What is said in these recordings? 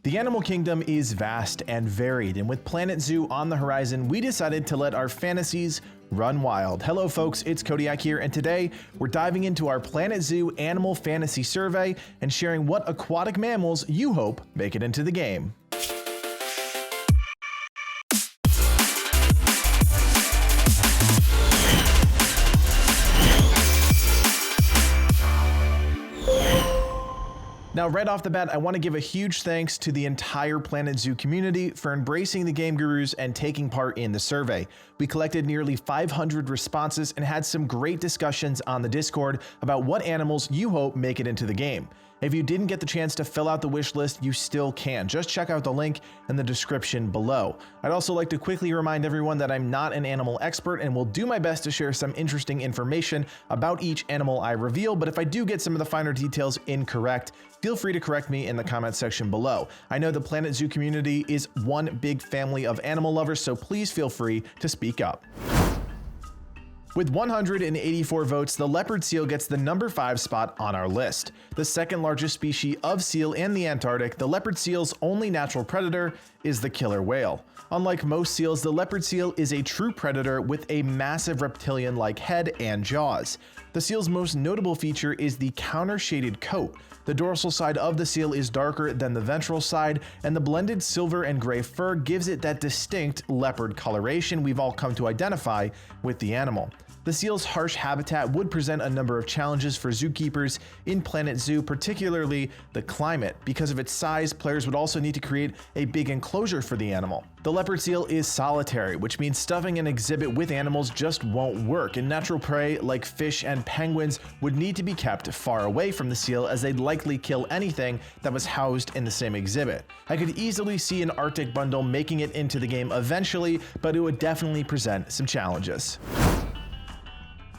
The animal kingdom is vast and varied, and with Planet Zoo on the horizon, we decided to let our fantasies run wild. Hello folks, it's Codiak here, and today we're diving into our Planet Zoo Animal Fantasy Survey and sharing what aquatic mammals you hope make it into the game. Now, right off the bat, I want to give a huge thanks to the entire Planet Zoo community for embracing the Game Gurus and taking part in the survey. We collected nearly 500 responses and had some great discussions on the Discord about what animals you hope make it into the game. If you didn't get the chance to fill out the wish list, you still can. Just check out the link in the description below. I'd also like to quickly remind everyone that I'm not an animal expert and will do my best to share some interesting information about each animal I reveal, but if I do get some of the finer details incorrect, feel free to correct me in the comment section below. I know the Planet Zoo community is one big family of animal lovers, so please feel free to speak up. With 184 votes, the leopard seal gets the number 5 spot on our list. The second largest species of seal in the Antarctic, the leopard seal's only natural predator is the killer whale. Unlike most seals, the leopard seal is a true predator with a massive reptilian-like head and jaws. The seal's most notable feature is the counter-shaded coat. The dorsal side of the seal is darker than the ventral side, and the blended silver and gray fur gives it that distinct leopard coloration we've all come to identify with the animal. The seal's harsh habitat would present a number of challenges for zookeepers in Planet Zoo, particularly the climate. Because of its size, players would also need to create a big enclosure for the animal. The leopard seal is solitary, which means stuffing an exhibit with animals just won't work, and natural prey like fish and penguins would need to be kept far away from the seal, as they'd likely kill anything that was housed in the same exhibit. I could easily see an Arctic bundle making it into the game eventually, but it would definitely present some challenges.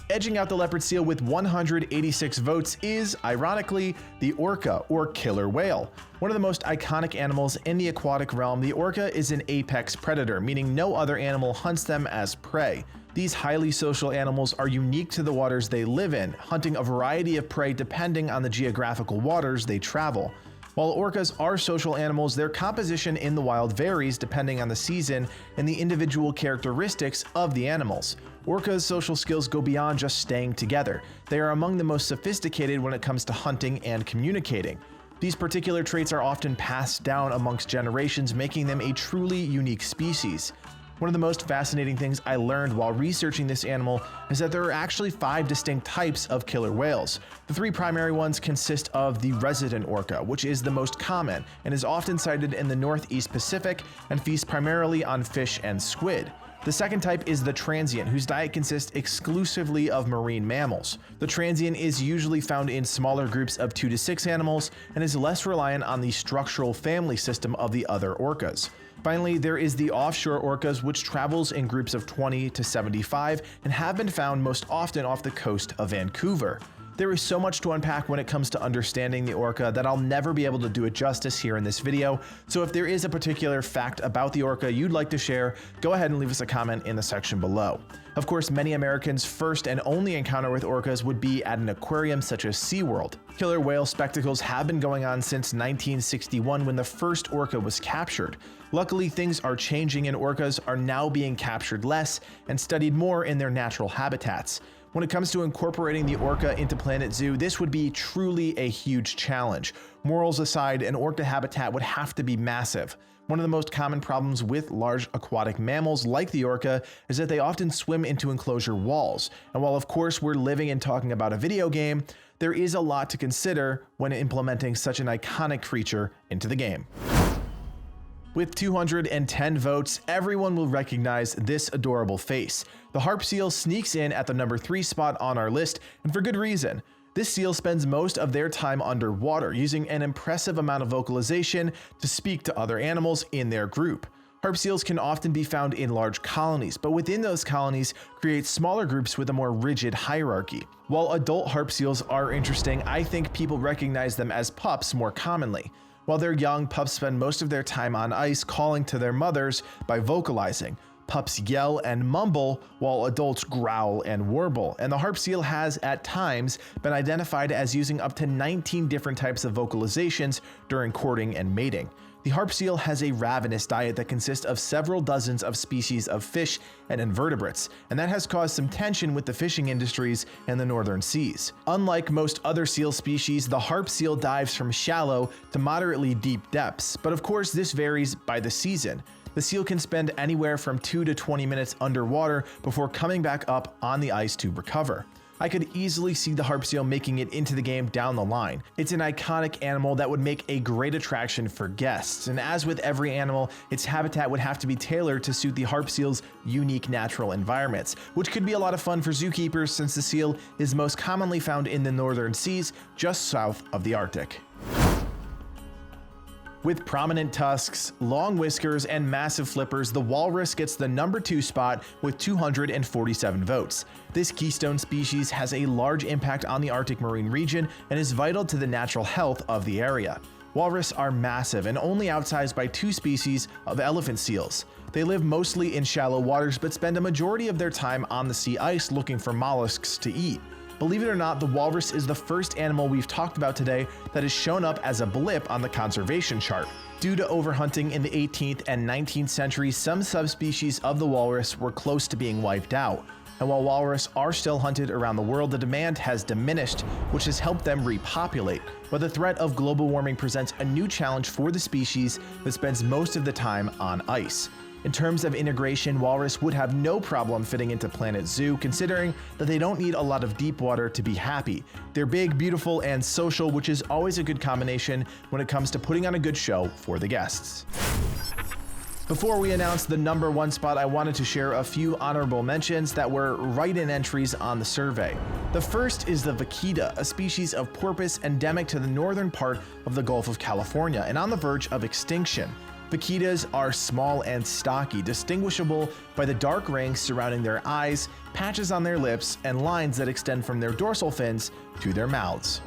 Edging out the leopard seal with 186 votes is, ironically, the orca, or killer whale. One of the most iconic animals in the aquatic realm, the orca is an apex predator, meaning no other animal hunts them as prey. These highly social animals are unique to the waters they live in, hunting a variety of prey depending on the geographical waters they travel. While orcas are social animals, their composition in the wild varies depending on the season and the individual characteristics of the animals. Orcas' social skills go beyond just staying together. They are among the most sophisticated when it comes to hunting and communicating. These particular traits are often passed down amongst generations, making them a truly unique species. One of the most fascinating things I learned while researching this animal is that there are actually 5 distinct types of killer whales. The 3 primary ones consist of the resident orca, which is the most common and is often sighted in the Northeast Pacific and feasts primarily on fish and squid. The second type is the transient, whose diet consists exclusively of marine mammals. The transient is usually found in smaller groups of 2 to 6 animals and is less reliant on the structural family system of the other orcas. Finally, there is the offshore orcas, which travels in groups of 20 to 75 and have been found most often off the coast of Vancouver. There is so much to unpack when it comes to understanding the orca that I'll never be able to do it justice here in this video, so if there is a particular fact about the orca you'd like to share, go ahead and leave us a comment in the section below. Of course, many Americans' first and only encounter with orcas would be at an aquarium such as SeaWorld. Killer whale spectacles have been going on since 1961 when the first orca was captured. Luckily, things are changing and orcas are now being captured less and studied more in their natural habitats. When it comes to incorporating the orca into Planet Zoo, this would be truly a huge challenge. Morals aside, an orca habitat would have to be massive. One of the most common problems with large aquatic mammals like the orca is that they often swim into enclosure walls. And while of course we're living and talking about a video game, there is a lot to consider when implementing such an iconic creature into the game. With 210 votes, everyone will recognize this adorable face. The harp seal sneaks in at the number 3 spot on our list, and for good reason. This seal spends most of their time underwater, using an impressive amount of vocalization to speak to other animals in their group. Harp seals can often be found in large colonies, but within those colonies create smaller groups with a more rigid hierarchy. While adult harp seals are interesting, I think people recognize them as pups more commonly. While they're young, pups spend most of their time on ice calling to their mothers by vocalizing. Pups yell and mumble while adults growl and warble, and the harp seal has at times been identified as using up to 19 different types of vocalizations during courting and mating. The harp seal has a ravenous diet that consists of several dozens of species of fish and invertebrates, and that has caused some tension with the fishing industries in the northern seas. Unlike most other seal species, the harp seal dives from shallow to moderately deep depths, but of course this varies by the season. The seal can spend anywhere from 2 to 20 minutes underwater before coming back up on the ice to recover. I could easily see the harp seal making it into the game down the line. It's an iconic animal that would make a great attraction for guests, and as with every animal, its habitat would have to be tailored to suit the harp seal's unique natural environments, which could be a lot of fun for zookeepers since the seal is most commonly found in the northern seas just south of the Arctic. With prominent tusks, long whiskers, and massive flippers, the walrus gets the number 2 spot with 247 votes. This keystone species has a large impact on the Arctic marine region and is vital to the natural health of the area. Walrus are massive and only outsized by 2 species of elephant seals. They live mostly in shallow waters but spend a majority of their time on the sea ice looking for mollusks to eat. Believe it or not, the walrus is the first animal we've talked about today that has shown up as a blip on the conservation chart. Due to overhunting in the 18th and 19th centuries, some subspecies of the walrus were close to being wiped out. And while walrus are still hunted around the world, the demand has diminished, which has helped them repopulate. But the threat of global warming presents a new challenge for the species that spends most of the time on ice. In terms of integration, walrus would have no problem fitting into Planet Zoo, considering that they don't need a lot of deep water to be happy. They're big, beautiful, and social, which is always a good combination when it comes to putting on a good show for the guests. Before we announce the number 1 spot, I wanted to share a few honorable mentions that were write-in entries on the survey. The first is the vaquita, a species of porpoise endemic to the northern part of the Gulf of California and on the verge of extinction. Vaquitas are small and stocky, distinguishable by the dark rings surrounding their eyes, patches on their lips, and lines that extend from their dorsal fins to their mouths.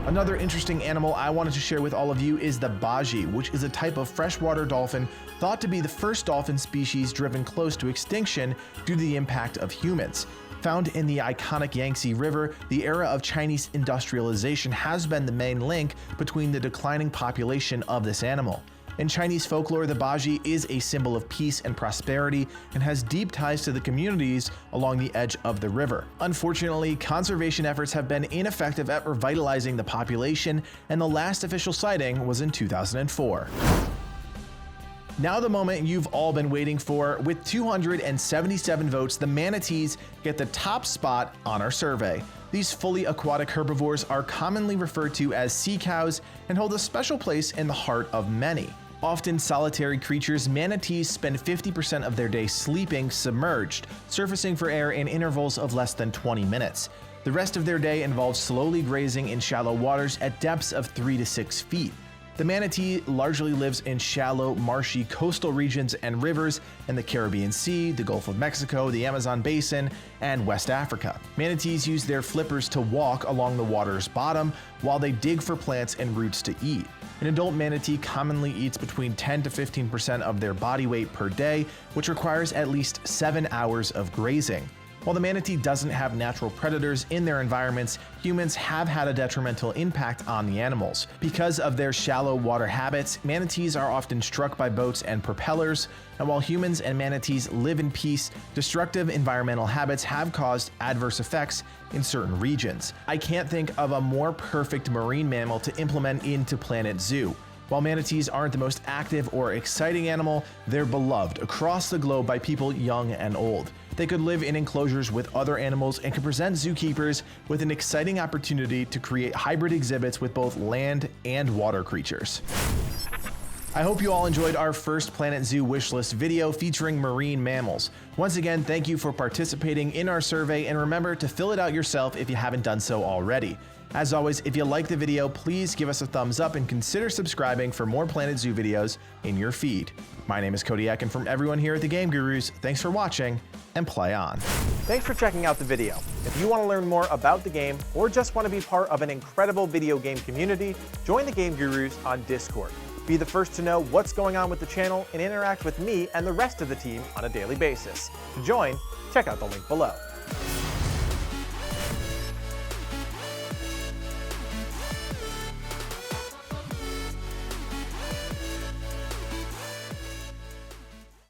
Another interesting animal I wanted to share with all of you is the baji, which is a type of freshwater dolphin thought to be the first dolphin species driven close to extinction due to the impact of humans. Found in the iconic Yangtze River, the era of Chinese industrialization has been the main link between the declining population of this animal. In Chinese folklore, the baji is a symbol of peace and prosperity and has deep ties to the communities along the edge of the river. Unfortunately, conservation efforts have been ineffective at revitalizing the population, and the last official sighting was in 2004. Now the moment you've all been waiting for. With 277 votes, the manatees get the top spot on our survey. These fully aquatic herbivores are commonly referred to as sea cows and hold a special place in the heart of many. Often solitary creatures, manatees spend 50% of their day sleeping submerged, surfacing for air in intervals of less than 20 minutes. The rest of their day involves slowly grazing in shallow waters at depths of 3 to 6 feet. The manatee largely lives in shallow, marshy coastal regions and rivers in the Caribbean Sea, the Gulf of Mexico, the Amazon Basin, and West Africa. Manatees use their flippers to walk along the water's bottom while they dig for plants and roots to eat. An adult manatee commonly eats between 10 to 15% of their body weight per day, which requires at least 7 hours of grazing. While the manatee doesn't have natural predators in their environments, humans have had a detrimental impact on the animals. Because of their shallow water habits, manatees are often struck by boats and propellers, and while humans and manatees live in peace, destructive environmental habits have caused adverse effects in certain regions. I can't think of a more perfect marine mammal to implement into Planet Zoo. While manatees aren't the most active or exciting animal, they're beloved across the globe by people young and old. They could live in enclosures with other animals and can present zookeepers with an exciting opportunity to create hybrid exhibits with both land and water creatures. I hope you all enjoyed our first Planet Zoo wishlist video featuring marine mammals. Once again, thank you for participating in our survey, and remember to fill it out yourself if you haven't done so already. As always, if you liked the video, please give us a thumbs up and consider subscribing for more Planet Zoo videos in your feed. My name is Codiak, and from everyone here at the Game Gurus, thanks for watching and play on. Thanks for checking out the video. If you want to learn more about the game or just want to be part of an incredible video game community, join the Game Gurus on Discord. Be the first to know what's going on with the channel and interact with me and the rest of the team on a daily basis. To join, check out the link below.